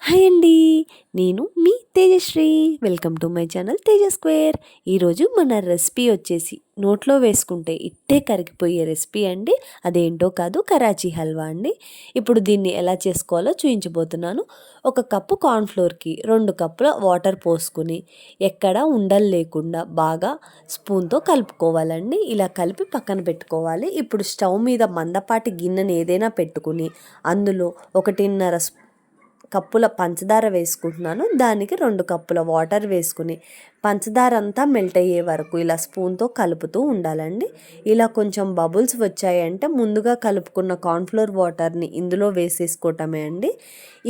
Hi అండి. నేను మీ Tejasree. Welcome to my channel Teja square. ఈరోజు మన రెసిపీ వచ్చేసి నోట్లో వేసుకుంటే ఇట్టే కరిగిపోయే రెసిపీ అండి. అదేంటో కాదు, కరాచీ హల్వా అండి. ఇప్పుడు దీన్ని ఎలా చేసుకోవాలో చూపించబోతున్నాను. 1 కప్పు కార్న్ఫ్లోర్కి 2 కప్పుల వాటర్ పోసుకుని ఎక్కడ ఉండలు లేకుండా బాగా స్పూన్తో కలుపుకోవాలండి. ఇలా కలిపి పక్కన పెట్టుకోవాలి. ఇప్పుడు స్టవ్ మీద మందపాటి గిన్నెని ఏదైనా పెట్టుకుని అందులో 1.5 కప్పుల పంచదార వేసుకుంటున్నాను. దానికి 2 కప్పుల వాటర్ వేసుకుని పంచదార అంతా మెల్ట్ అయ్యే వరకు ఇలా స్పూన్తో కలుపుతూ ఉండాలండి. ఇలా కొంచెం బబుల్స్ వచ్చాయంటే ముందుగా కలుపుకున్న కార్న్ఫ్లోర్ వాటర్ని ఇందులో వేసేసుకోవటమే అండి.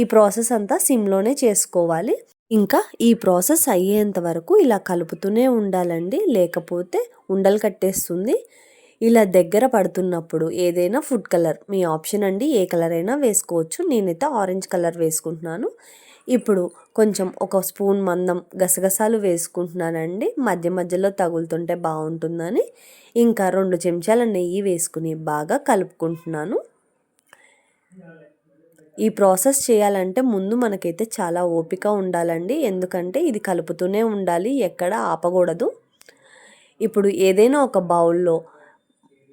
ఈ ప్రాసెస్ అంతా సిమ్లోనే చేసుకోవాలి. ఇంకా ఈ ప్రాసెస్ అయ్యేంత వరకు ఇలా కలుపుతూనే ఉండాలండి, లేకపోతే ఉండలు కట్టేస్తుంది. ఇలా దగ్గర పడుతున్నప్పుడు ఏదైనా ఫుడ్ కలర్ మీ ఆప్షన్ అండి, ఏ కలర్ అయినా వేసుకోవచ్చు. నేనైతే ఆరెంజ్ కలర్ వేసుకుంటున్నాను. ఇప్పుడు కొంచెం 1 స్పూన్ మందం గసగసాలు వేసుకుంటున్నానండి, మధ్య మధ్యలో తగులుతుంటే బాగుంటుందని. ఇంకా 2 చెంచాల నెయ్యి వేసుకుని బాగా కలుపుకుంటున్నాను. ఈ ప్రాసెస్ చేయాలంటే ముందు మనకైతే చాలా ఓపిక ఉండాలండి, ఎందుకంటే ఇది కలుపుతూనే ఉండాలి, ఎక్కడ ఆపకూడదు. ఇప్పుడు ఏదైనా ఒక బౌల్లో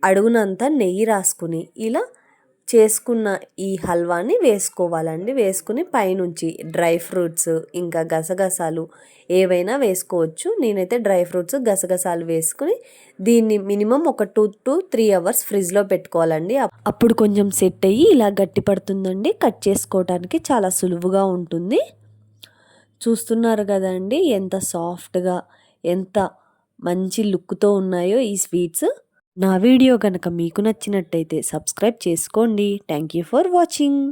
అడుగునంతా నెయ్యి రాసుకుని ఇలా చేసుకున్న ఈ హల్వాని వేసుకోవాలండి. వేసుకుని పైనుంచి డ్రై ఫ్రూట్స్ ఇంకా గసగసాలు ఏవైనా వేసుకోవచ్చు. నేనైతే డ్రై ఫ్రూట్స్ గసగసాలు వేసుకుని దీన్ని మినిమం ఒక 2 to 3 అవర్స్ ఫ్రిడ్జ్లో పెట్టుకోవాలండి. అప్పుడు కొంచెం సెట్ అయ్యి ఇలా గట్టి పడుతుందండి. కట్ చేసుకోవడానికి చాలా సులువుగా ఉంటుంది. చూస్తున్నారు కదండి ఎంత సాఫ్ట్గా, ఎంత మంచి లుక్తో ఉన్నాయో ఈ స్వీట్స్. నా వీడియో కనుక మీకు నచ్చినట్టయితే సబ్స్క్రైబ్ చేసుకోండి. Thank you for watching.